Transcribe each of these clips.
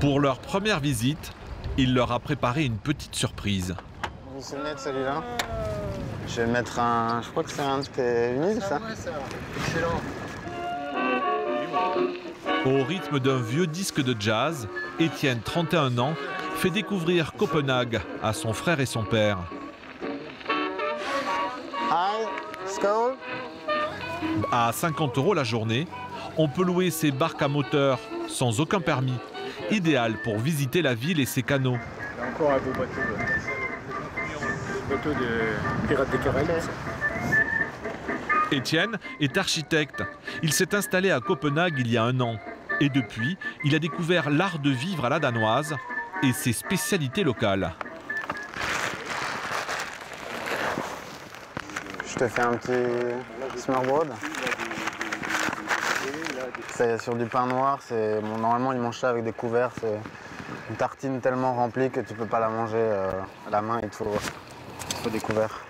Pour leur première visite, il leur a préparé une petite surprise. Vous vous souvenez de celui-là? Je vais mettre un... Je crois que c'est un de tes vinyles, ça? Ouais, ça. Excellent. Au rythme d'un vieux disque de jazz, Étienne, 31 ans, fait découvrir Copenhague à son frère et son père. Hi, Skål. À 50 € la journée, on peut louer ces barques à moteur sans aucun permis, idéal pour visiter la ville et ses canaux. Il y a encore un beau bateau. Bateau de Pirates des Caraïbes. Étienne est architecte. Il s'est installé à Copenhague il y a 1 an. Et depuis, il a découvert l'art de vivre à la danoise et ses spécialités locales. Je te fais un petit smørrebrød. C'est sur du pain noir. Bon, normalement, ils mangent ça avec des couverts. C'est une tartine tellement remplie que tu peux pas la manger à la main. Il faut des couverts.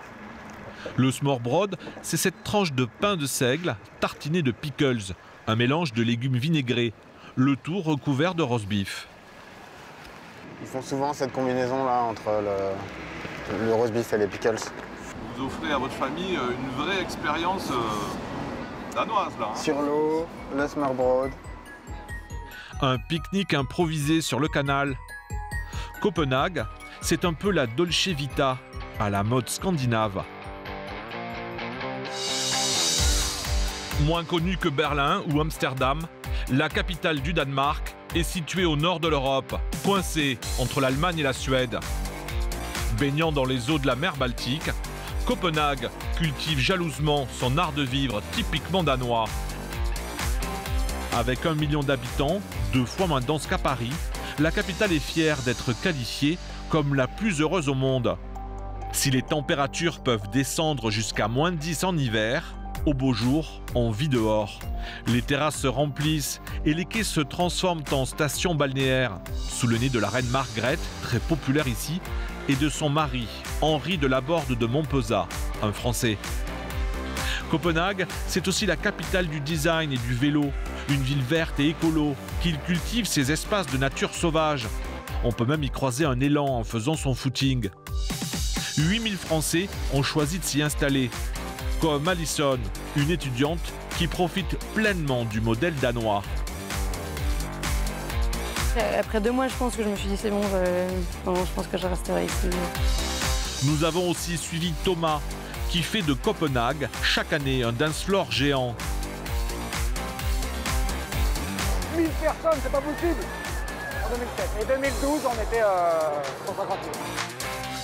Le smørrebrød, c'est cette tranche de pain de seigle tartinée de pickles, un mélange de légumes vinaigrés, le tout recouvert de roast beef. Ils font souvent cette combinaison-là entre le roast beef et les pickles. Vous offrez à votre famille une vraie expérience danoise là. Sur l'eau, le smørrebrød. Un pique-nique improvisé sur le canal. Copenhague, c'est un peu la Dolce Vita à la mode scandinave. Moins connue que Berlin ou Amsterdam, la capitale du Danemark est située au nord de l'Europe, coincée entre l'Allemagne et la Suède. Baignant dans les eaux de la mer Baltique, Copenhague cultive jalousement son art de vivre typiquement danois. Avec 1 million d'habitants, 2 fois moins dense qu'à Paris, la capitale est fière d'être qualifiée comme la plus heureuse au monde. Si les températures peuvent descendre jusqu'à -10 en hiver, au beau jour, on vit dehors. Les terrasses se remplissent et les quais se transforment en stations balnéaires, sous le nez de la reine Margrethe, très populaire ici, et de son mari, Henri de Laborde de Montpezat, un Français. Copenhague, c'est aussi la capitale du design et du vélo, une ville verte et écolo, qui cultive ses espaces de nature sauvage. On peut même y croiser un élan en faisant son footing. 8000 Français ont choisi de s'y installer, comme Alison, une étudiante qui profite pleinement du modèle danois. Après 2 mois, je pense que je me suis dit c'est bon, je pense que je resterai ici. Nous avons aussi suivi Thomas, qui fait de Copenhague chaque année un dance floor géant. 1000 personnes, c'est pas possible. En 2007. Et 2012, on était 150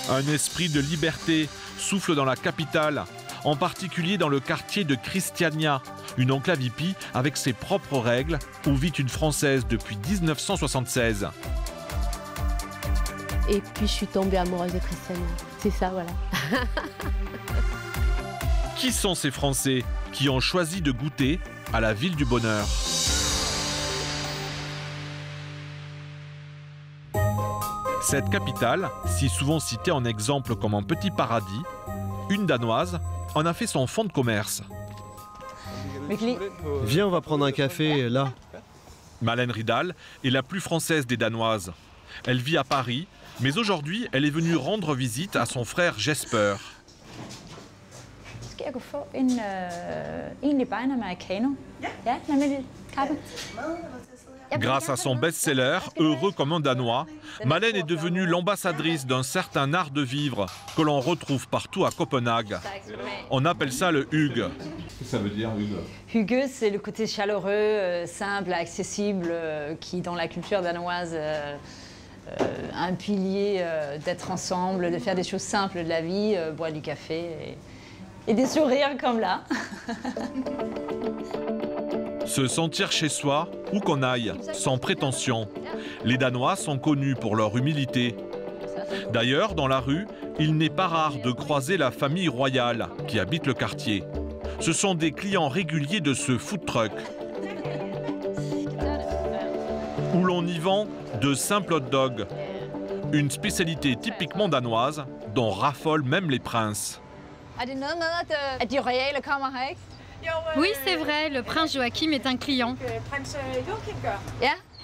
000. Un esprit de liberté souffle dans la capitale, en particulier dans le quartier de Christiania, une enclave hippie avec ses propres règles, où vit une Française depuis 1976. Et puis je suis tombée amoureuse de Christiania. C'est ça, voilà. Qui sont ces Français qui ont choisi de goûter à la ville du bonheur? Cette capitale, si souvent citée en exemple comme un petit paradis, une Danoise en a fait son fonds de commerce. Viens, on va prendre un café, là. Malène Ridal est la plus française des Danoises. Elle vit à Paris, mais aujourd'hui, elle est venue rendre visite à son frère Jesper. Skal jeg kunne få en egentlig bare en americano? Ja, en almindelig kaffe. Grâce à son best-seller, Heureux comme un Danois, Malène est devenue l'ambassadrice d'un certain art de vivre que l'on retrouve partout à Copenhague. On appelle ça le hygge. Qu'est-ce que ça veut dire, hygge? Hygge, c'est le côté chaleureux, simple, accessible, qui dans la culture danoise un pilier d'être ensemble, de faire des choses simples de la vie, boire du café et des sourires comme là. Se sentir chez soi, où qu'on aille, sans prétention. Les Danois sont connus pour leur humilité. D'ailleurs, dans la rue, il n'est pas rare de croiser la famille royale qui habite le quartier. Ce sont des clients réguliers de ce food truck, où l'on y vend de simples hot dogs, une spécialité typiquement danoise dont raffolent même les princes. Oui, c'est vrai, le prince Joachim est un client.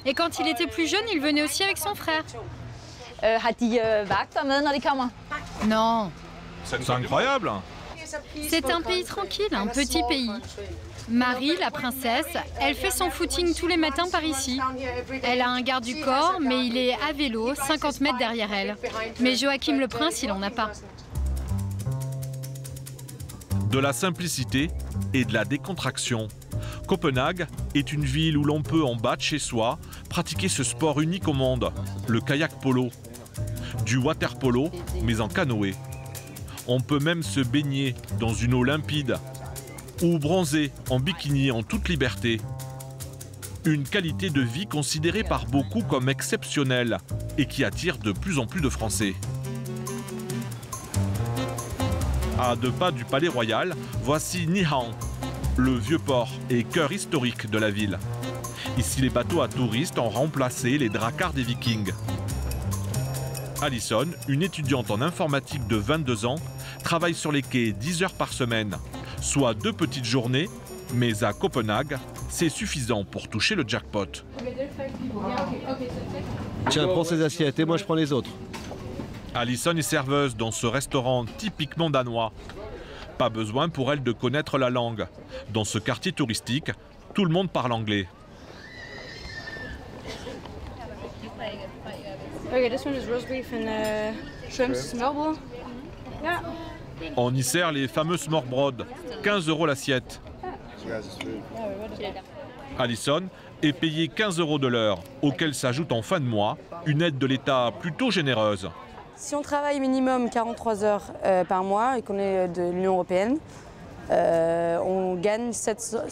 Et quand il était plus jeune, il venait aussi avec son frère. Har de vagter med, når de kommer? Non, C'est incroyable. c'est un pays tranquille, un petit pays. Marie, la princesse, elle fait son footing tous les matins par ici. Elle a un garde du corps, mais il est à vélo, 50 mètres derrière elle. Mais Joachim le prince, il en a pas. De la simplicité et de la décontraction. Copenhague est une ville où l'on peut, en bas de chez soi, pratiquer ce sport unique au monde, le kayak polo. Du water polo, mais en canoë. On peut même se baigner dans une eau limpide ou bronzer en bikini en toute liberté. Une qualité de vie considérée par beaucoup comme exceptionnelle et qui attire de plus en plus de Français. À 2 pas du Palais Royal, voici Nyhavn, le vieux port et cœur historique de la ville. Ici, les bateaux à touristes ont remplacé les dracars des Vikings. Alison, une étudiante en informatique de 22 ans, travaille sur les quais 10 heures par semaine, soit 2 petites journées, mais à Copenhague, c'est suffisant pour toucher le jackpot. Tiens, prends ces assiettes et moi je prends les autres. Alison est serveuse dans ce restaurant typiquement danois. Pas besoin pour elle de connaître la langue. Dans ce quartier touristique, tout le monde parle anglais. Okay, this one is roast beef and shrimp smørrebrød. Yeah. On y sert les fameux smørrebrød, 15 € l'assiette. Alison est payée 15 € de l'heure, auquel s'ajoute en fin de mois une aide de l'État plutôt généreuse. Si on travaille minimum 43 heures par mois et qu'on est de l'Union européenne, on gagne 700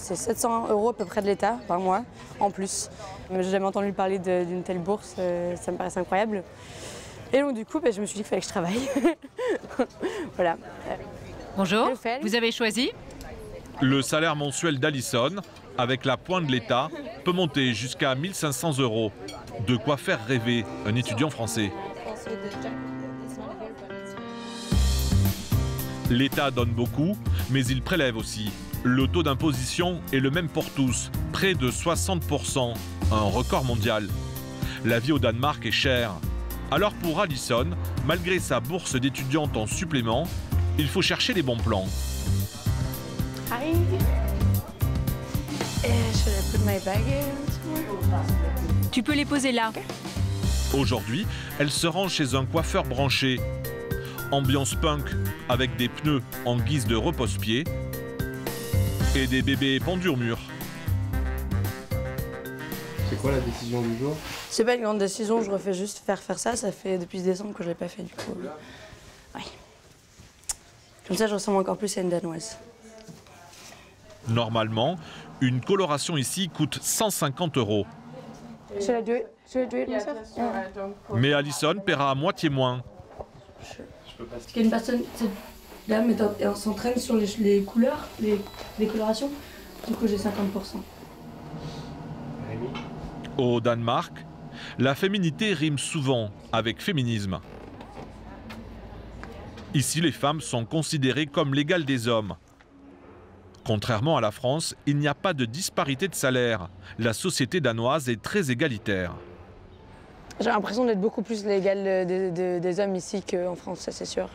€ à peu près de l'État par mois en plus. J'ai jamais entendu parler d'une telle bourse, ça me paraissait incroyable. Et donc du coup, je me suis dit qu'il fallait que je travaille. Voilà. Bonjour, vous avez choisi? Le salaire mensuel d'Alison, avec la pointe de l'État, peut monter jusqu'à 1 500 €. De quoi faire rêver un étudiant français. L'État donne beaucoup, mais il prélève aussi. Le taux d'imposition est le même pour tous, près de 60%, un record mondial. La vie au Danemark est chère. Alors pour Alison, malgré sa bourse d'étudiante en supplément, il faut chercher les bons plans. Hi. Should I put my bag in? Tu peux les poser là. Aujourd'hui, elle se rend chez un coiffeur branché. Ambiance punk, avec des pneus en guise de repose-pied et des bébés pendus au mur. C'est quoi la décision du jour? C'est pas une grande décision, je refais juste faire ça. Ça fait depuis décembre que je l'ai pas fait du coup. Ouais. Comme ça, je ressemble encore plus à une Danoise. Normalement, une coloration ici coûte 150 €. Should I do it myself? Mais Alison paiera à moitié moins. Parce qu'il y a une personne, cette dame s'entraîne sur les couleurs, les colorations. Du coup, j'ai 50%. Au Danemark, la féminité rime souvent avec féminisme. Ici, les femmes sont considérées comme l'égale des hommes. Contrairement à la France, il n'y a pas de disparité de salaire. La société danoise est très égalitaire. J'ai l'impression d'être beaucoup plus l'égale des hommes ici qu'en France, ça c'est sûr.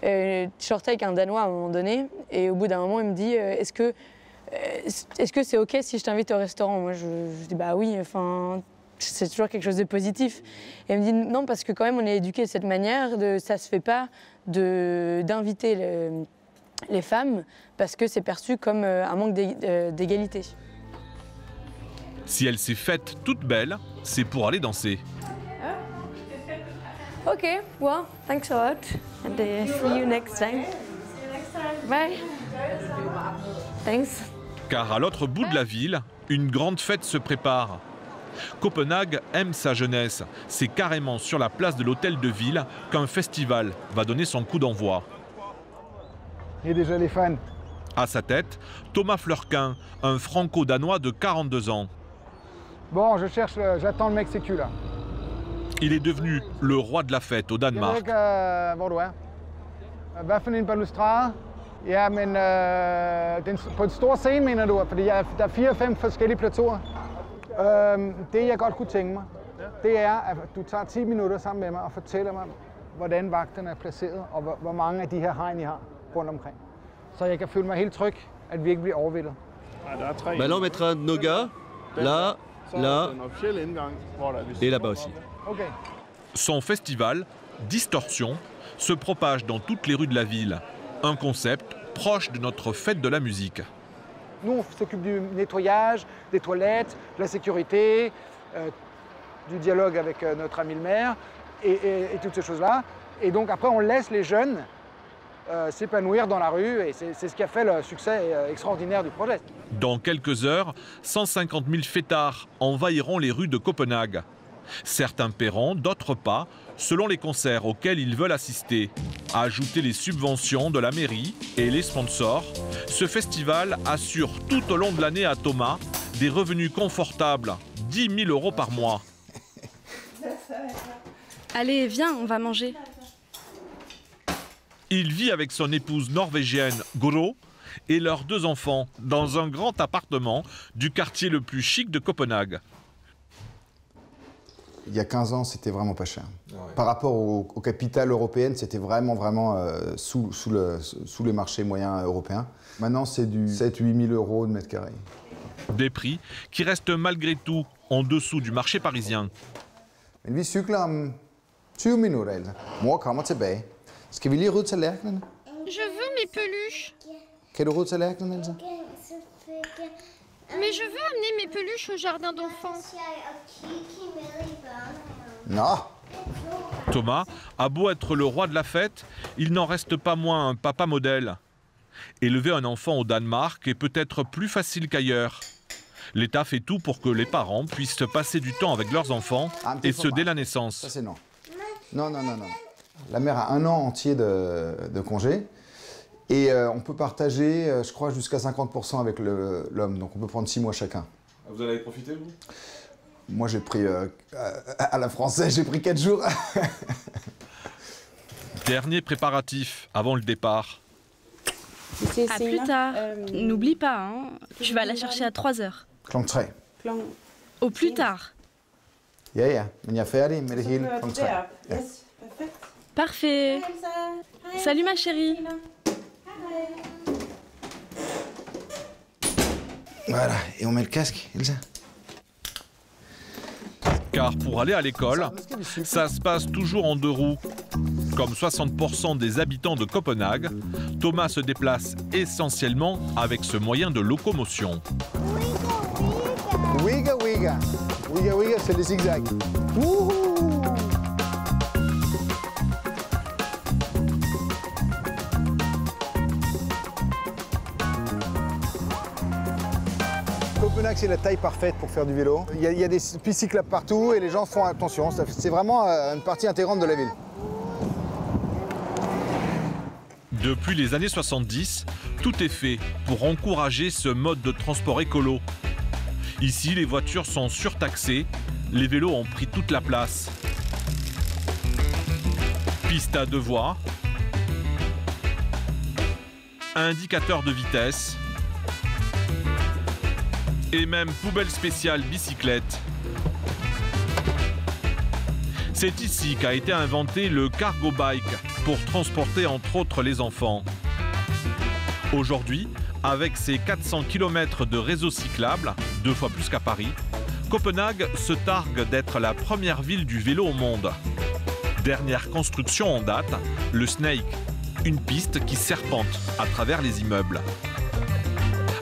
Je sortais avec un Danois à un moment donné, et au bout d'un moment, il me dit est-ce que c'est OK si je t'invite au restaurant? Moi, je dis bah oui, enfin, c'est toujours quelque chose de positif. Et il me dit non, parce que quand même, on est éduqué de cette manière, ça se fait pas d'inviter les femmes, parce que c'est perçu comme un manque d'égalité. Si elle s'est faite toute belle, c'est pour aller danser. OK, well, thanks a lot, and see you next time. Bye. Thanks. Car à l'autre bout de la ville, une grande fête se prépare. Copenhague aime sa jeunesse. C'est carrément sur la place de l'hôtel de ville qu'un festival va donner son coup d'envoi. Il y a déjà les fans. À sa tête, Thomas Fleurquin, un franco-danois de 42 ans. Bon, j'attends le mec sécu là. Il est devenu le roi de la fête au Danemark. Hvor du er. Hvad for en balustrade? Ja, men på en stor scene, mener du? Fordi der er 4-5 forskellige plateauer. Det jeg godt kunne tænke mig, det er, at du tager 10 minutter sammen med mig og fortæller mig, hvordan vagterne er placeret, og hvor mange af de her hegn I har rundt omkring. Så jeg kan føle mig helt tryg, at vi ikke bliver overvældet. Bah là, on mettra un de nos gars, là, là, et là-bas aussi. Okay. Son festival, Distorsion, se propage dans toutes les rues de la ville. Un concept proche de notre fête de la musique. Nous, on s'occupe du nettoyage, des toilettes, de la sécurité, du dialogue avec notre ami le maire et toutes ces choses-là. Et donc après, on laisse les jeunes s'épanouir dans la rue et c'est ce qui a fait le succès extraordinaire du projet. Dans quelques heures, 150 000 fêtards envahiront les rues de Copenhague. Certains paieront, d'autres pas, selon les concerts auxquels ils veulent assister. Ajoutez les subventions de la mairie et les sponsors. Ce festival assure tout au long de l'année à Thomas des revenus confortables, 10 000 € par mois. Allez, viens, on va manger. Il vit avec son épouse norvégienne Gro et leurs 2 enfants dans un grand appartement du quartier le plus chic de Copenhague. Il y a 15 ans, c'était vraiment pas cher. Ouais. Par rapport aux capitales européennes, c'était vraiment sous les marchés moyens européens. Maintenant, c'est du 7 000 à 8 000 € de mètre carré. Des prix qui restent malgré tout en dessous du marché parisien. Men vi cykler om 20 minutter, Elsa. Mor kommer tilbage. Skal vi lige rydde tallerkenerne? Je veux mes peluches. Kan du rydde tallerkenerne, Elsa? Mais je veux amener mes peluches au jardin d'enfants. Non. Thomas a beau être le roi de la fête, il n'en reste pas moins un papa modèle. Élever un enfant au Danemark est peut-être plus facile qu'ailleurs. L'État fait tout pour que les parents puissent passer du temps avec leurs enfants, et ce dès la naissance. Ça c'est non. Non. La mère a 1 an entier de congé. Et on peut partager, je crois, jusqu'à 50% avec l'homme. Donc on peut prendre 6 mois chacun. Vous en avez profité, vous? Moi, j'ai pris, à la française, j'ai pris 4 jours. Dernier préparatif avant le départ. À plus tard. N'oublie pas, hein, tu vas la chercher à 3 heures. Klokken 3. Au plus tard. Ja, men jeg er færdig med det hele klokken 3. Ja. Parfait. Salut ma chérie. Voilà, et on met le casque, Elsa. Car pour aller à l'école, ça se passe toujours en 2 roues. Comme 60% des habitants de Copenhague, Thomas se déplace essentiellement avec ce moyen de locomotion. Wiga, wiga. Wiga, wiga, c'est le zigzag. Wouhou! Copenhague, c'est la taille parfaite pour faire du vélo. Il y a des pistes cyclables partout et les gens font attention. C'est vraiment une partie intégrante de la ville. Depuis les années 70, tout est fait pour encourager ce mode de transport écolo. Ici, les voitures sont surtaxées, les vélos ont pris toute la place. Piste à 2 voies, indicateur de vitesse, et même poubelle spéciale bicyclette. C'est ici qu'a été inventé le cargo bike pour transporter entre autres les enfants. Aujourd'hui, avec ses 400 km de réseau cyclable, 2 fois plus qu'à Paris, Copenhague se targue d'être la première ville du vélo au monde. Dernière construction en date, le Snake, une piste qui serpente à travers les immeubles.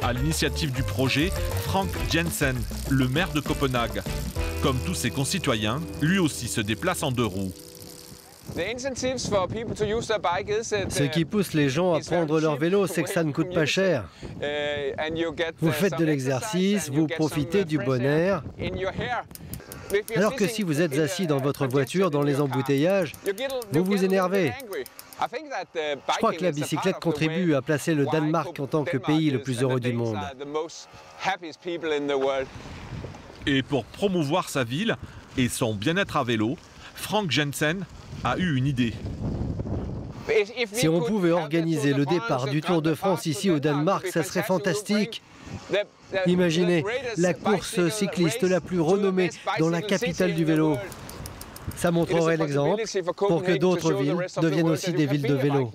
À l'initiative du projet, Frank Jensen, le maire de Copenhague. Comme tous ses concitoyens, lui aussi se déplace en 2 roues. Ce qui pousse les gens à prendre leur vélo, c'est que ça ne coûte pas cher. Vous faites de l'exercice, vous profitez du bon air. Alors que si vous êtes assis dans votre voiture dans les embouteillages, vous vous énervez. Je crois que la bicyclette contribue à placer le Danemark en tant que pays le plus heureux du monde. Et pour promouvoir sa ville et son bien-être à vélo, Frank Jensen a eu une idée. Si on pouvait organiser le départ du Tour de France ici au Danemark, ça serait fantastique. Imaginez, la course cycliste la plus renommée dans la capitale du vélo. Ça montrerait l'exemple pour que d'autres villes deviennent aussi des villes de vélo.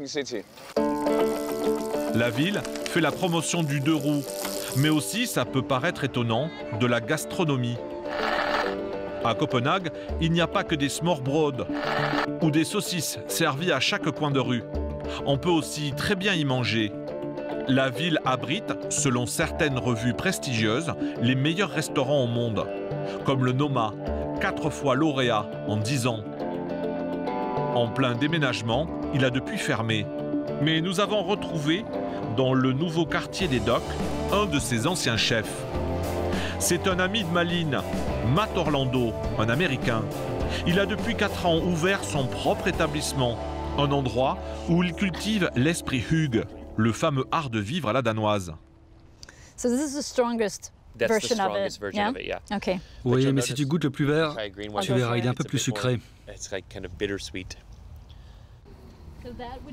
La ville fait la promotion du deux roues, mais aussi, ça peut paraître étonnant, de la gastronomie. À Copenhague, il n'y a pas que des smørrebrød ou des saucisses servies à chaque coin de rue. On peut aussi très bien y manger. La ville abrite, selon certaines revues prestigieuses, les meilleurs restaurants au monde, comme le Noma, 4 fois lauréat en 10 ans. En plein déménagement, il a depuis fermé. Mais nous avons retrouvé, dans le nouveau quartier des Docks, un de ses anciens chefs. C'est un ami de Malin, Matt Orlando, un Américain. Il a depuis 4 ans ouvert son propre établissement, un endroit où il cultive l'esprit hygge, le fameux art de vivre à la danoise. So this is the strongest version of it, yeah? Okay. Oui, mais si tu goûtes le plus vert, tu verras, il est un peu plus sucré.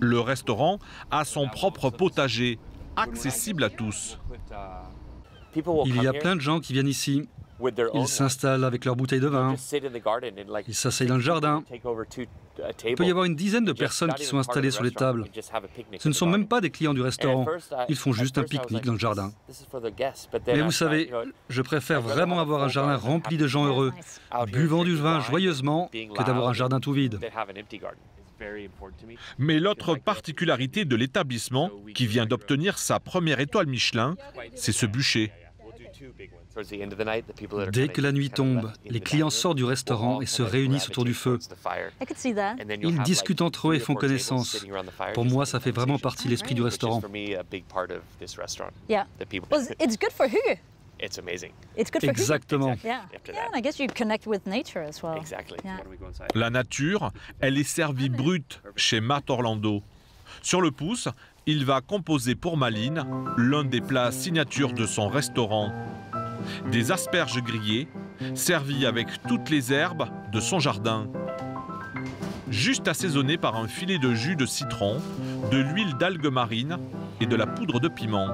Le restaurant a son propre potager, accessible à tous. Il y a plein de gens qui viennent ici. Ils s'installent avec leurs bouteilles de vin. Ils s'asseyent dans le jardin. Il peut y avoir une dizaine de personnes qui sont installées sur les tables. Ce ne sont même pas des clients du restaurant. Ils font juste un pique-nique dans le jardin. Mais vous savez, je préfère vraiment avoir un jardin rempli de gens heureux, buvant du vin joyeusement, que d'avoir un jardin tout vide. Mais l'autre particularité de l'établissement, qui vient d'obtenir sa première étoile Michelin, c'est ce bûcher. Dès que la nuit tombe, les clients sortent du restaurant et se réunissent autour du feu. Ils discutent entre eux et font connaissance. Pour moi, ça fait vraiment partie de l'esprit du restaurant. Exactement. La nature, elle est servie brute chez Matt Orlando. Sur le pouce, il va composer pour Malin l'un des plats signature de son restaurant. Des asperges grillées, servies avec toutes les herbes de son jardin. Juste assaisonnées par un filet de jus de citron, de l'huile d'algue marine et de la poudre de piment.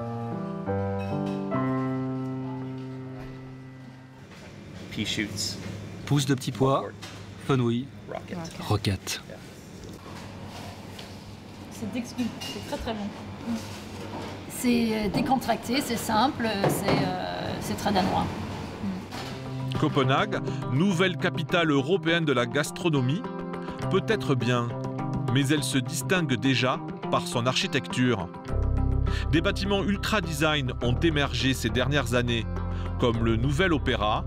Pousses de petits pois, fenouil, roquette. C'est très très bon. C'est décontracté, c'est simple, c'est très danois. Copenhague, nouvelle capitale européenne de la gastronomie, peut-être bien, mais elle se distingue déjà par son architecture. Des bâtiments ultra-design ont émergé ces dernières années, comme le Nouvel Opéra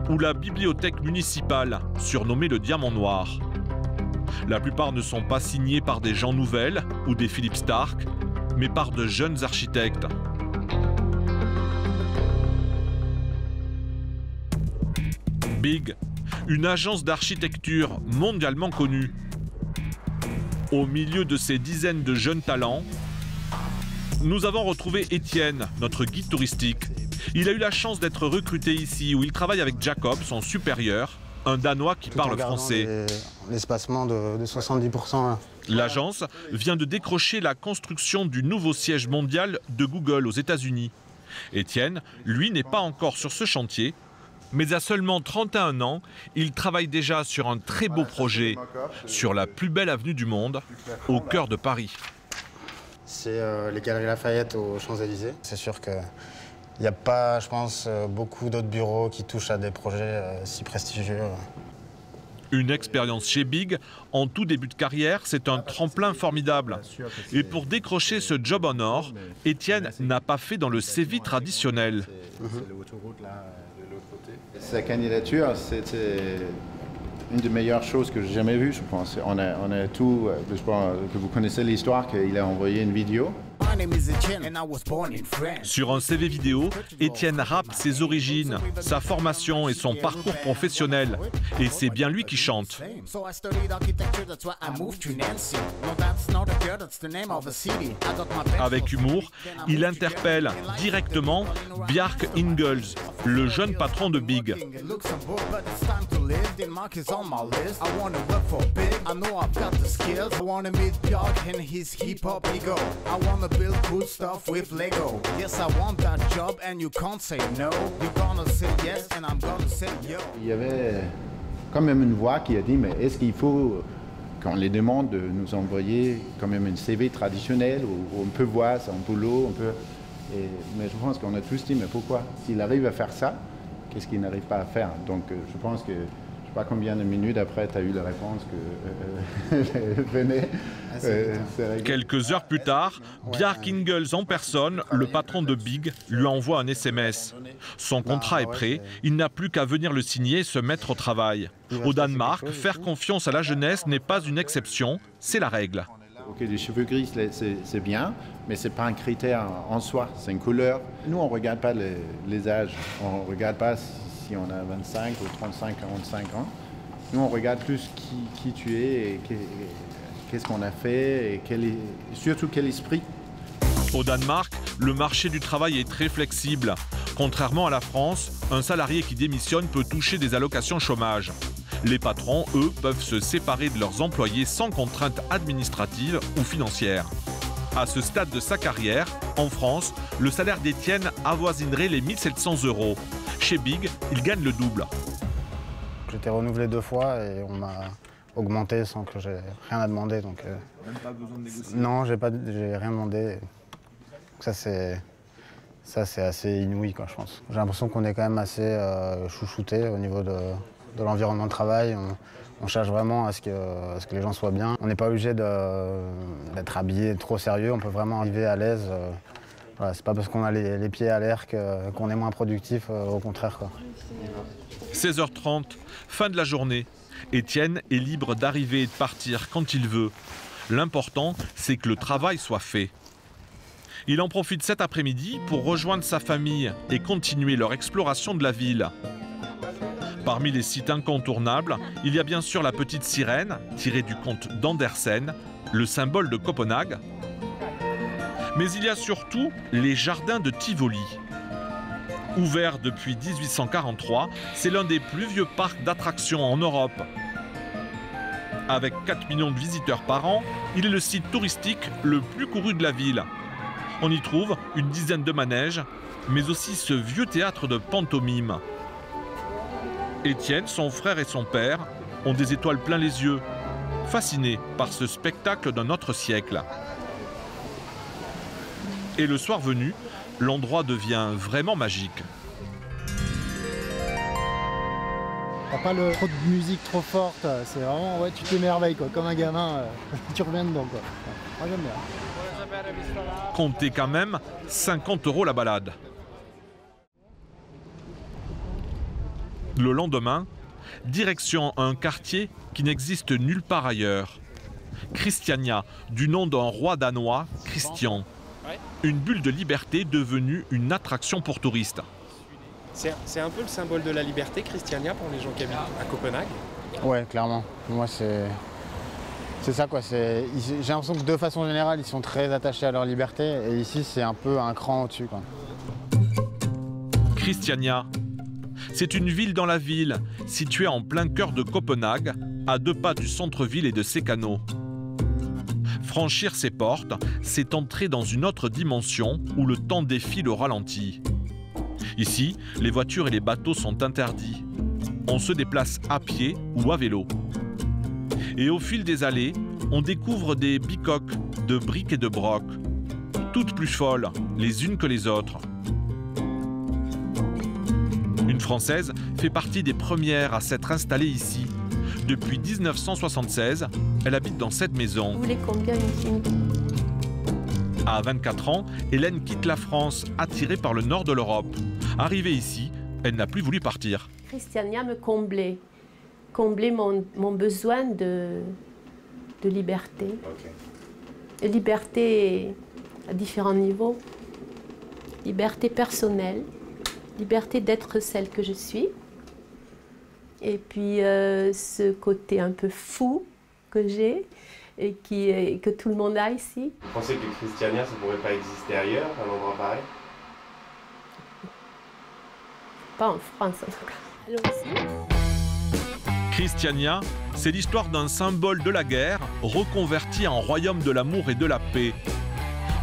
ou la bibliothèque municipale, surnommée le Diamant Noir. La plupart ne sont pas signés par des gens nouvelles ou des Philippe Starck, mais par de jeunes architectes. Big, une agence d'architecture mondialement connue. Au milieu de ces dizaines de jeunes talents, nous avons retrouvé Étienne, notre guide touristique. Il a eu la chance d'être recruté ici, où il travaille avec Jacob, son supérieur, un Danois qui parle français. L'espacement de 70%. L'agence vient de décrocher la construction du nouveau siège mondial de Google aux États-Unis. Étienne, lui, n'est pas encore sur ce chantier, mais à seulement 31 ans, il travaille déjà sur un très beau projet, sur la plus belle avenue du monde, au cœur de Paris. C'est les Galeries Lafayette aux Champs-Élysées. C'est sûr qu'il n'y a pas, je pense, beaucoup d'autres bureaux qui touchent à des projets si prestigieux. Une expérience chez Big, en tout début de carrière, c'est un tremplin formidable. Et pour décrocher ce job en or, Étienne n'a pas fait dans le CV traditionnel. Sa candidature, c'était une des meilleures choses que j'ai jamais vues, je pense. On a tout, je pense que vous connaissez l'histoire, qu'il a envoyé une vidéo. Sur un CV vidéo, Étienne rappe ses origines, sa formation et son parcours professionnel. Et c'est bien lui qui chante. Avec humour, il interpelle directement Bjarke Ingels, le jeune patron de Big. Il y avait quand même une voix qui a dit, mais est-ce qu'il faut qu'on les demande de nous envoyer quand même une CV traditionnelle où on peut voir son boulot, mais je pense qu'on a tous dit, mais pourquoi? S'il arrive à faire ça, qu'est-ce qu'il n'arrive pas à faire? Donc je pense que, je ne sais pas combien de minutes après, tu as eu la réponse que venez. Quelques heures plus tard, Bjarke Ingels en personne, le patron de Big, lui envoie un SMS. Son contrat est prêt, il n'a plus qu'à venir le signer et se mettre au travail. Au Danemark, faire confiance à la jeunesse n'est pas une exception, c'est la règle. Ok, les cheveux gris, c'est bien, mais ce n'est pas un critère en soi, c'est une couleur. Nous, on ne regarde pas les âges, on ne regarde pas si on a 25 ou 35, 45 ans. Nous, on regarde plus qui tu es et qu'est-ce qu'on a fait et surtout quel esprit. Au Danemark, le marché du travail est très flexible. Contrairement à la France, un salarié qui démissionne peut toucher des allocations chômage. Les patrons, eux, peuvent se séparer de leurs employés sans contrainte administrative ou financière. À ce stade de sa carrière, en France, le salaire d'Étienne avoisinerait les 1 700 €. Chez Big, il gagne le double. J'étais renouvelé 2 fois et on m'a augmenté sans que j'ai rien à demander. Donc, même pas besoin de négocier? Non, j'ai rien demandé. Donc ça c'est assez inouï, quoi, je pense. J'ai l'impression qu'on est quand même assez chouchouté au niveau de l'environnement de travail. On cherche vraiment à ce que les gens soient bien. On n'est pas obligé d'être habillé trop sérieux, on peut vraiment arriver à l'aise. Voilà, c'est pas parce qu'on a les pieds à l'air qu'on est moins productif, au contraire, quoi. 16h30, fin de la journée. Étienne est libre d'arriver et de partir quand il veut. L'important, c'est que le travail soit fait. Il en profite cet après-midi pour rejoindre sa famille et continuer leur exploration de la ville. Parmi les sites incontournables, il y a bien sûr la petite sirène, tirée du conte d'Andersen, le symbole de Copenhague. Mais il y a surtout les jardins de Tivoli. Ouvert depuis 1843, c'est l'un des plus vieux parcs d'attractions en Europe. Avec 4 millions de visiteurs par an, il est le site touristique le plus couru de la ville. On y trouve une dizaine de manèges, mais aussi ce vieux théâtre de pantomime. Étienne, son frère et son père ont des étoiles plein les yeux, fascinés par ce spectacle d'un autre siècle. Et le soir venu, l'endroit devient vraiment magique. T'as pas trop de musique trop forte, c'est vraiment, ouais, tu t'émerveilles, quoi, comme un gamin, tu reviens dedans, quoi. Moi j'aime bien. Comptez quand même 50 € la balade. Le lendemain, direction un quartier qui n'existe nulle part ailleurs. Christiania, du nom d'un roi danois, Christian. Une bulle de liberté devenue une attraction pour touristes. C'est un peu le symbole de la liberté, Christiania, pour les gens qui habitent à Copenhague? Ouais, clairement. Moi, c'est ça, quoi. J'ai l'impression que de façon générale, ils sont très attachés à leur liberté. Et ici, c'est un peu un cran au-dessus, quoi. Christiania. C'est une ville dans la ville, située en plein cœur de Copenhague, à 2 pas du centre-ville et de ses canaux. Franchir ses portes, c'est entrer dans une autre dimension où le temps défile au ralenti. Ici, les voitures et les bateaux sont interdits. On se déplace à pied ou à vélo. Et au fil des allées, on découvre des bicoques de briques et de broc, toutes plus folles les unes que les autres. Une Française fait partie des premières à s'être installée ici. Depuis 1976, elle habite dans cette maison. Vous voulez combien ici? À 24 ans, Hélène quitte la France, attirée par le nord de l'Europe. Arrivée ici, elle n'a plus voulu partir. Christiania me comblait mon besoin de liberté. Okay. Liberté à différents niveaux. Liberté personnelle, liberté d'être celle que je suis. Et puis ce côté un peu fou que j'ai et que tout le monde a ici. Vous pensez que Christiania, ça ne pourrait pas exister ailleurs, à un endroit pareil? Pas en France en tout cas. Elle aussi. Christiania, c'est l'histoire d'un symbole de la guerre reconverti en royaume de l'amour et de la paix.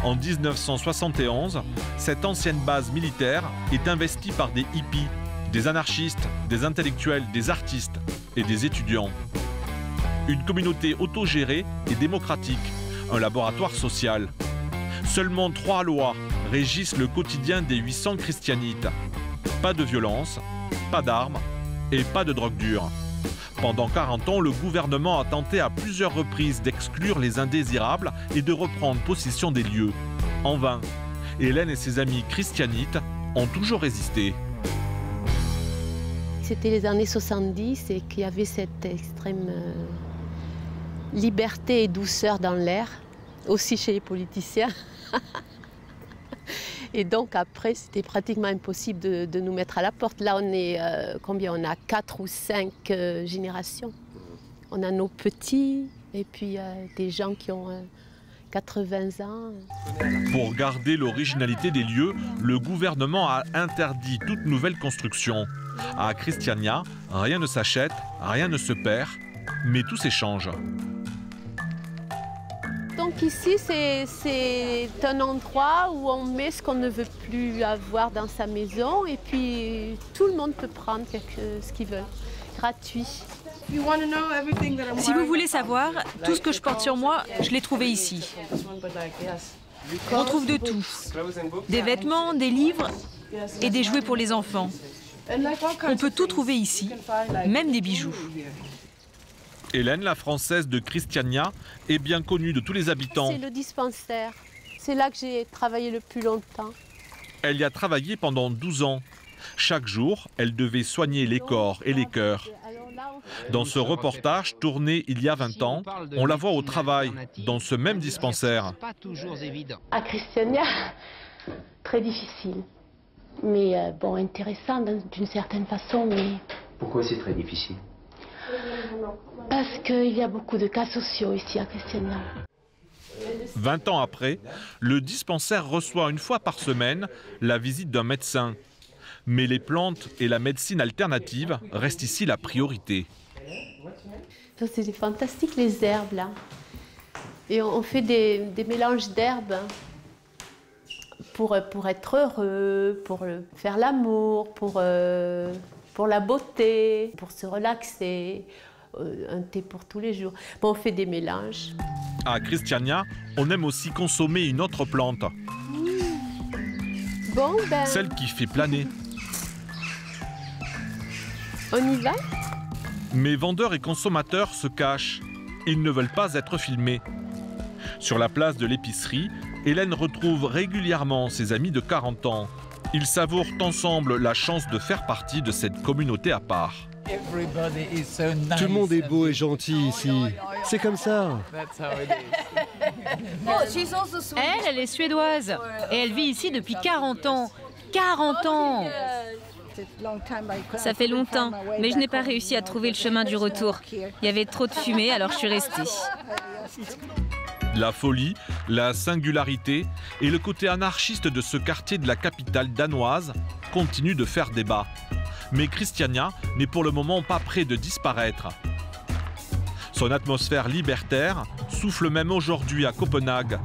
En 1971, cette ancienne base militaire est investie par des hippies, des anarchistes, des intellectuels, des artistes et des étudiants. Une communauté autogérée et démocratique, un laboratoire social. Seulement 3 lois régissent le quotidien des 800 christianites. Pas de violence, pas d'armes et pas de drogue dure. Pendant 40 ans, le gouvernement a tenté à plusieurs reprises d'exclure les indésirables et de reprendre possession des lieux. En vain. Hélène et ses amis christianites ont toujours résisté. C'était les années 70 et qu'il y avait cette extrême liberté et douceur dans l'air, aussi chez les politiciens. Et donc après, c'était pratiquement impossible de nous mettre à la porte. Là, on est combien? On a 4 ou 5 générations. On a nos petits et puis des gens qui ont 80 ans. Pour garder l'originalité des lieux, le gouvernement a interdit toute nouvelle construction. À Christiania, rien ne s'achète, rien ne se perd, mais tout s'échange. Donc ici, c'est un endroit où on met ce qu'on ne veut plus avoir dans sa maison et puis tout le monde peut prendre ce qu'il veut, gratuit. Si vous voulez savoir, tout ce que je porte sur moi, je l'ai trouvé ici. On trouve de tout. Des vêtements, des livres et des jouets pour les enfants. On peut tout trouver ici, même des bijoux. Hélène, la Française de Christiania, est bien connue de tous les habitants. C'est le dispensaire. C'est là que j'ai travaillé le plus longtemps. Elle y a travaillé pendant 12 ans. Chaque jour, elle devait soigner les corps et les cœurs. Dans ce reportage tourné il y a 20 ans, on la voit au travail, dans ce même dispensaire. À Christiania, très difficile. Mais bon, intéressant d'une certaine façon. Mais... Pourquoi c'est très difficile? Parce qu'il y a beaucoup de cas sociaux ici à Christiania. 20 ans après, le dispensaire reçoit une fois par semaine la visite d'un médecin. Mais les plantes et la médecine alternative restent ici la priorité. C'est fantastique les herbes là. Et on fait des mélanges d'herbes pour être heureux, pour faire l'amour, pour la beauté, pour se relaxer. Un thé pour tous les jours. Bon, on fait des mélanges. À Christiania, on aime aussi consommer une autre plante. Bon, ben... Celle qui fait planer. On y va? Mais vendeurs et consommateurs se cachent. Ils ne veulent pas être filmés. Sur la place de l'épicerie, Hélène retrouve régulièrement ses amis de 40 ans. Ils savourent ensemble la chance de faire partie de cette communauté à part. Tout le monde est beau et gentil ici. C'est comme ça. Elle est suédoise. Et elle vit ici depuis 40 ans. 40 ans! Ça fait longtemps, mais je n'ai pas réussi à trouver le chemin du retour. Il y avait trop de fumée, alors je suis restée. La folie, la singularité et le côté anarchiste de ce quartier de la capitale danoise continuent de faire débat. Mais Christiania n'est pour le moment pas près de disparaître. Son atmosphère libertaire souffle même aujourd'hui à Copenhague.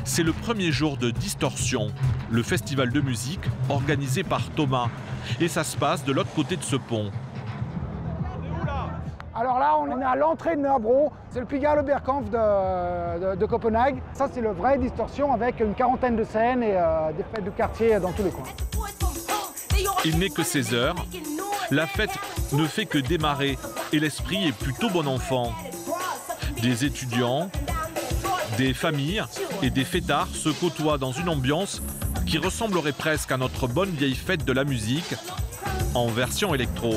C'est le premier jour de Distorsion, le festival de musique organisé par Thomas. Et ça se passe de l'autre côté de ce pont. Alors là, on est à l'entrée de Nørrebro. C'est le Pigalle Oberkampf de Copenhague. Ça, c'est le vrai Distorsion avec une quarantaine de scènes et des fêtes de quartier dans tous les coins. Il n'est que 16 heures. La fête ne fait que démarrer et l'esprit est plutôt bon enfant. Des étudiants, des familles et des fêtards se côtoient dans une ambiance qui ressemblerait presque à notre bonne vieille fête de la musique en version électro.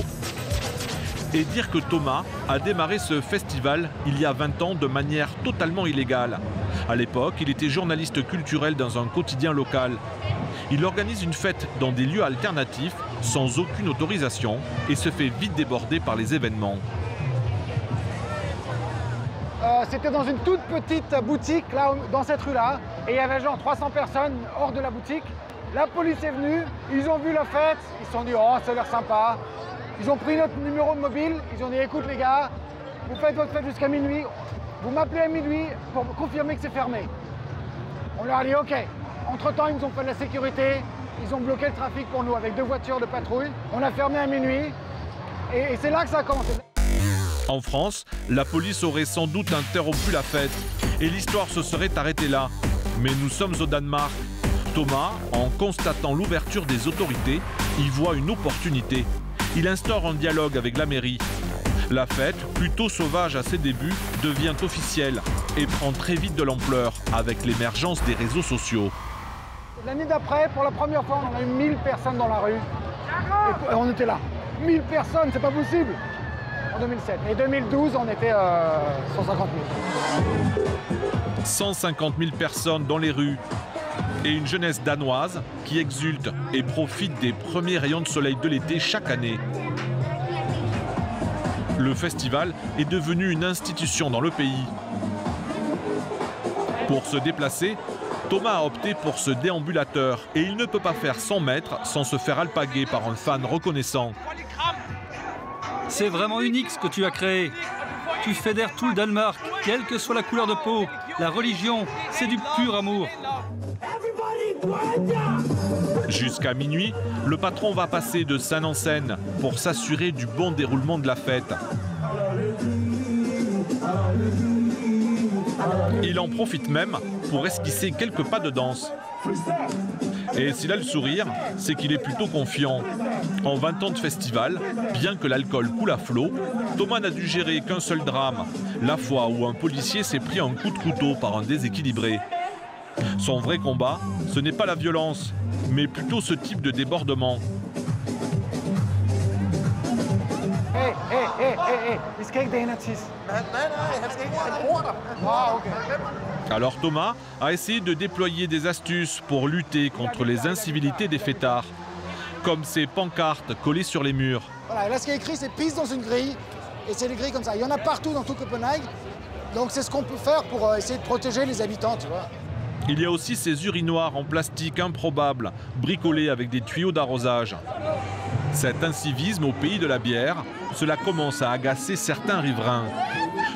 Et dire que Thomas a démarré ce festival il y a 20 ans de manière totalement illégale. À l'époque, il était journaliste culturel dans un quotidien local. Il organise une fête dans des lieux alternatifs sans aucune autorisation et se fait vite déborder par les événements. C'était dans une toute petite boutique là, dans cette rue-là et il y avait genre 300 personnes hors de la boutique La police est venue, ils ont vu la fête, ils se sont dit oh ça a l'air sympa. Ils ont pris notre numéro de mobile, ils ont dit écoute les gars, vous faites votre fête jusqu'à minuit, vous m'appelez à minuit pour confirmer que c'est fermé. On leur a dit ok. Entre-temps, ils nous ont fait de la sécurité, ils ont bloqué le trafic pour nous avec 2 voitures de patrouille. On a fermé à minuit et c'est là que ça a commencé. En France, la police aurait sans doute interrompu la fête et l'histoire se serait arrêtée là. Mais nous sommes au Danemark. Thomas, en constatant l'ouverture des autorités, y voit une opportunité. Il instaure un dialogue avec la mairie. La fête, plutôt sauvage à ses débuts, devient officielle et prend très vite de l'ampleur avec l'émergence des réseaux sociaux. L'année d'après, pour la première fois, on a eu 1000 personnes dans la rue. Et on était là. 1000 personnes, c'est pas possible. En 2007. Et 2012, on était 150 000. 150 000 personnes dans les rues et une jeunesse danoise qui exulte et profite des premiers rayons de soleil de l'été chaque année. Le festival est devenu une institution dans le pays. Pour se déplacer, Thomas a opté pour ce déambulateur et il ne peut pas faire 100 mètres sans se faire alpaguer par un fan reconnaissant. C'est vraiment unique ce que tu as créé. Tu fédères tout le Danemark, quelle que soit la couleur de peau, la religion, c'est du pur amour. Jusqu'à minuit, le patron va passer de scène en scène pour s'assurer du bon déroulement de la fête. Il en profite même pour esquisser quelques pas de danse. Et s'il a le sourire, c'est qu'il est plutôt confiant. En 20 ans de festival, bien que l'alcool coule à flot, Thomas n'a dû gérer qu'un seul drame, la fois où un policier s'est pris un coup de couteau par un déséquilibré. Son vrai combat, ce n'est pas la violence, mais plutôt ce type de débordement. Alors Thomas a essayé de déployer des astuces pour lutter contre les incivilités des fêtards, comme ces pancartes collées sur les murs. Voilà, et là ce qui est écrit c'est pisse dans une grille, et c'est des grilles comme ça. Il y en a partout dans tout Copenhague, donc c'est ce qu'on peut faire pour essayer de protéger les habitants, tu vois. Il y a aussi ces urinoirs en plastique improbables, bricolés avec des tuyaux d'arrosage. Cet incivisme au pays de la bière, cela commence à agacer certains riverains.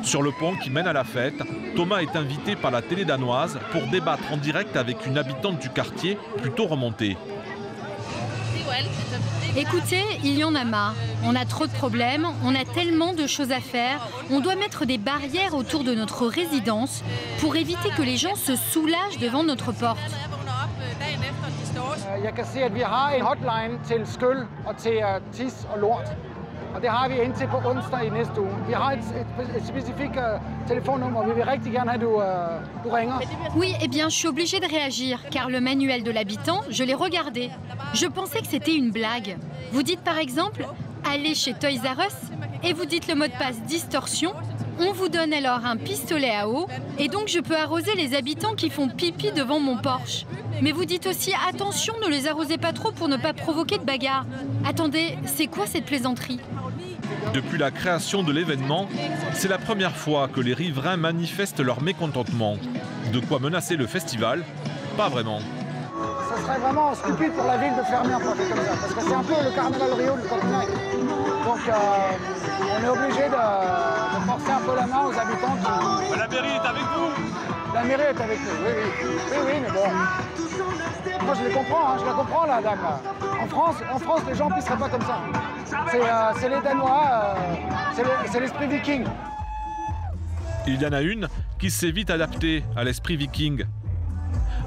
Sur le pont qui mène à la fête, Thomas est invité par la télé danoise pour débattre en direct avec une habitante du quartier plutôt remontée. Écoutez, il y en a marre. On a trop de problèmes, on a tellement de choses à faire. On doit mettre des barrières autour de notre résidence pour éviter que les gens se soulagent devant notre porte. Jeg kan se, at vi har en hotline til skyld og til tis og lort. Og det har vi indtil på onsdag i næste uge. Vi har et spécifique telefonnummer. Vi vil rigtig gerne have, du ringer. Oui, eh bien, je suis obligée de réagir, car le manuel de l'habitant, je l'ai regardé. Je pensais que c'était une blague. Vous dites par exemple, allez chez Toys R Us, et vous dites le mot de passe distorsion. On vous donne alors un pistolet à eau, et donc je peux arroser les habitants qui font pipi devant mon porche. Mais vous dites aussi, attention, ne les arrosez pas trop pour ne pas provoquer de bagarre. Attendez, c'est quoi cette plaisanterie ? Depuis la création de l'événement, c'est la première fois que les riverains manifestent leur mécontentement. De quoi menacer le festival ? Pas vraiment. Ça serait vraiment stupide pour la ville de fermer un projet comme ça, parce que c'est un peu le carnaval Rio de Copenhague. Donc on est obligé de forcer un peu la main aux habitants qui... La mairie est avec vous ? La mairie est avec nous, oui, mais bon. Moi je les comprends, je la comprends la dame. En France, les gens ne pisseraient pas comme ça. C'est les Danois, c'est l'esprit viking. Il y en a une qui s'est vite adaptée à l'esprit viking.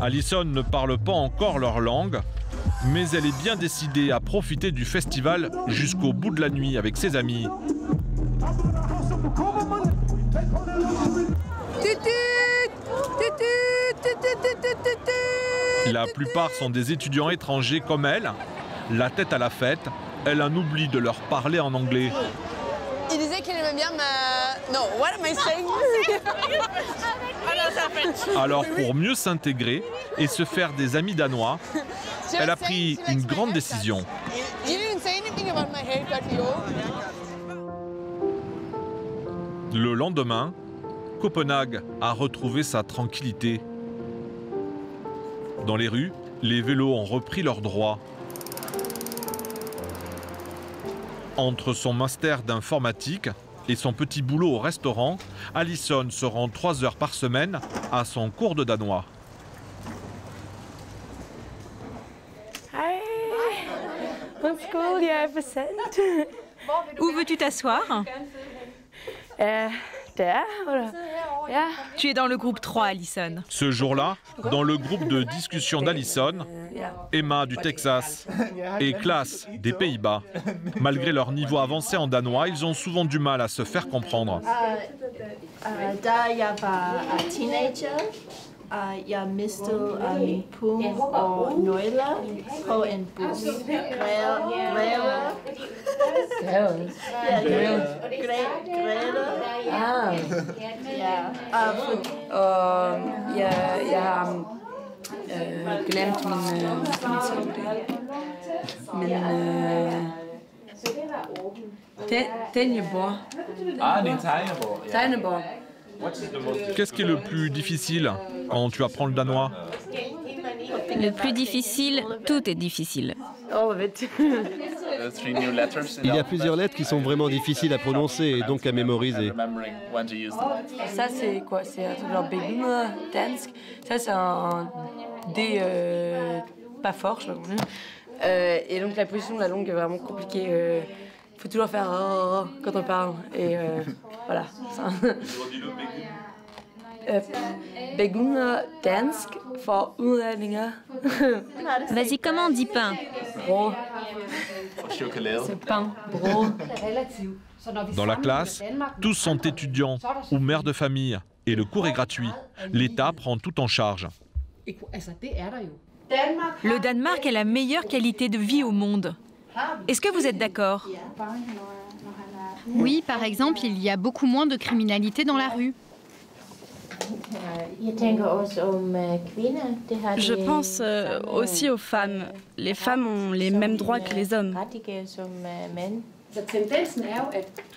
Alison ne parle pas encore leur langue, mais elle est bien décidée à profiter du festival jusqu'au bout de la nuit avec ses amis. La plupart sont des étudiants étrangers comme elle, la tête à la fête, elle en oublie de leur parler en anglais. Il disait qu'il aimait bien ma... Non, what am I saying? Alors pour mieux s'intégrer et se faire des amis danois, elle a pris une grande décision. Le lendemain, Copenhague a retrouvé sa tranquillité. Dans les rues, Les vélos ont repris leurs droits. Entre son master d'informatique et son petit boulot au restaurant, Alison se rend 3 heures par semaine à son cours de danois. Où veux-tu t'asseoir? Tu es dans le groupe 3, Alison. Ce jour-là, dans le groupe de discussion d'Alison, Emma du Texas et Klaas des Pays-Bas. Malgré leur niveau avancé en danois, ils ont souvent du mal à se faire comprendre. Jeg mistede min pung og nøgler på en bus. Jeg har glemt min tegnebord. Ah, det er en tegnebord. Tegnebord. Qu'est-ce qui est le plus difficile quand tu apprends le danois? Le plus difficile, tout est difficile. Il y a plusieurs lettres qui sont vraiment difficiles à prononcer et donc à mémoriser. Ça, c'est quoi? C'est un truc genre Begummer dansk. Ça, c'est un D pas fort, je sais pas. Et donc, la position de la langue est vraiment compliquée. Il faut toujours faire quand on parle. Et voilà. Begummer dansk for udlændinge. Vas-y, comment on dit pain? Brød. C'est pain. Brød. Dans la classe, tous sont étudiants ou mères de famille et le cours est gratuit. L'État prend tout en charge. Le Danemark a la meilleure qualité de vie au monde. Est-ce que vous êtes d'accord? Oui, par exemple, il y a beaucoup moins de criminalité dans la rue. Je pense aussi aux femmes. Les femmes ont les mêmes droits que les hommes.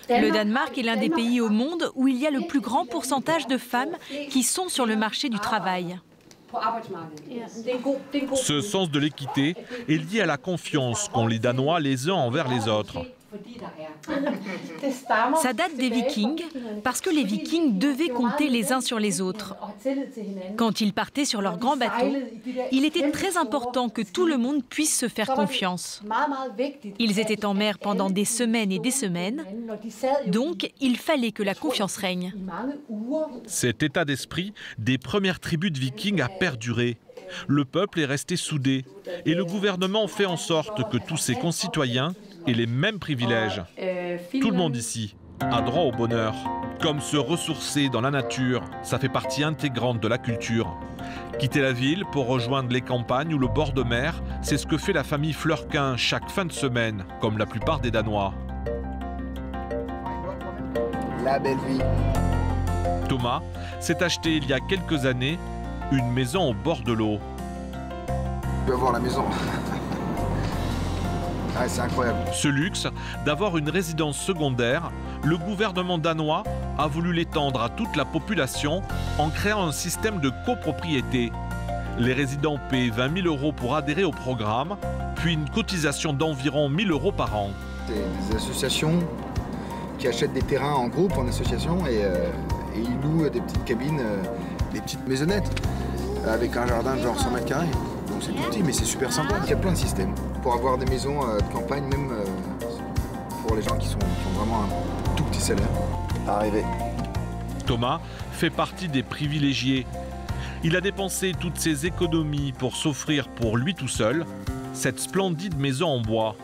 Le Danemark est l'un des pays au monde où il y a le plus grand pourcentage de femmes qui sont sur le marché du travail. Ce sens de l'équité est lié à la confiance qu'ont les Danois les uns envers les autres. Ça date des Vikings, parce que les Vikings devaient compter les uns sur les autres. Quand ils partaient sur leur grand bateau, il était très important que tout le monde puisse se faire confiance. Ils étaient en mer pendant des semaines et des semaines, donc il fallait que la confiance règne. Cet état d'esprit des premières tribus de Vikings a perduré. Le peuple est resté soudé et le gouvernement fait en sorte que tous ses concitoyens aient les mêmes privilèges. Tout le monde ici a droit au bonheur. Comme se ressourcer dans la nature, ça fait partie intégrante de la culture. Quitter la ville pour rejoindre les campagnes ou le bord de mer, c'est ce que fait la famille Fleurquin chaque fin de semaine, comme la plupart des Danois. La belle vie. Thomas s'est acheté il y a quelques années une maison au bord de l'eau. Tu vas voir la maison. Ah, c'est incroyable. Ce luxe d'avoir une résidence secondaire, le gouvernement danois a voulu l'étendre à toute la population en créant un système de copropriété. Les résidents paient 20 000 € pour adhérer au programme, puis une cotisation d'environ 1 000 € par an. C'est des associations qui achètent des terrains en groupe, en association, et ils louent des petites cabines, des petites maisonnettes, avec un jardin de genre 100 mètres carrés. Donc c'est tout petit, mais c'est super sympa. Il y a plein de systèmes pour avoir des maisons de campagne, même pour les gens qui ont vraiment un tout petit salaire. Arrivé. Thomas fait partie des privilégiés. Il a dépensé toutes ses économies pour s'offrir pour lui tout seul cette splendide maison en bois,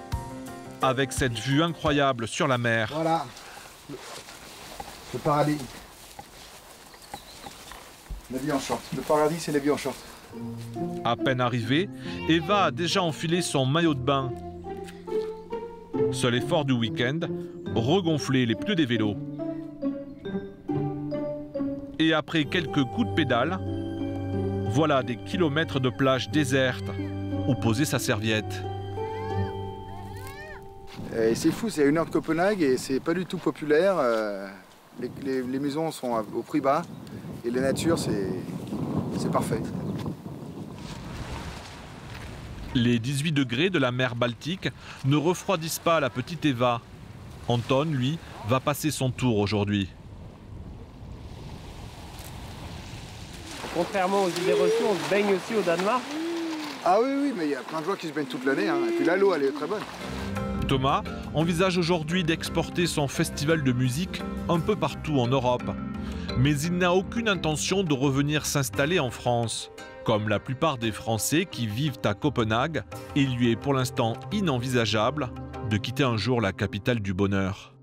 avec cette vue incroyable sur la mer. Voilà, le paradis. La vie en short. Le paradis, c'est la vie en short. À peine arrivé, Eva a déjà enfilé son maillot de bain. Seul effort du week-end, regonfler les pneus des vélos. Et après quelques coups de pédale, voilà des kilomètres de plage déserte où poser sa serviette. C'est fou, c'est à 1 heure de Copenhague et c'est pas du tout populaire. Les maisons sont au prix bas et la nature, c'est parfait. Les 18 degrés de la mer Baltique ne refroidissent pas la petite Eva. Anton, lui, va passer son tour aujourd'hui. Contrairement aux idées reçues, on se baigne aussi au Danemark. Ah oui, mais il y a plein de gens qui se baignent toute l'année. Hein. Et puis là, l'eau, elle est très bonne. Thomas envisage aujourd'hui d'exporter son festival de musique un peu partout en Europe. Mais il n'a aucune intention de revenir s'installer en France. Comme la plupart des Français qui vivent à Copenhague, il lui est pour l'instant inenvisageable de quitter un jour la capitale du bonheur.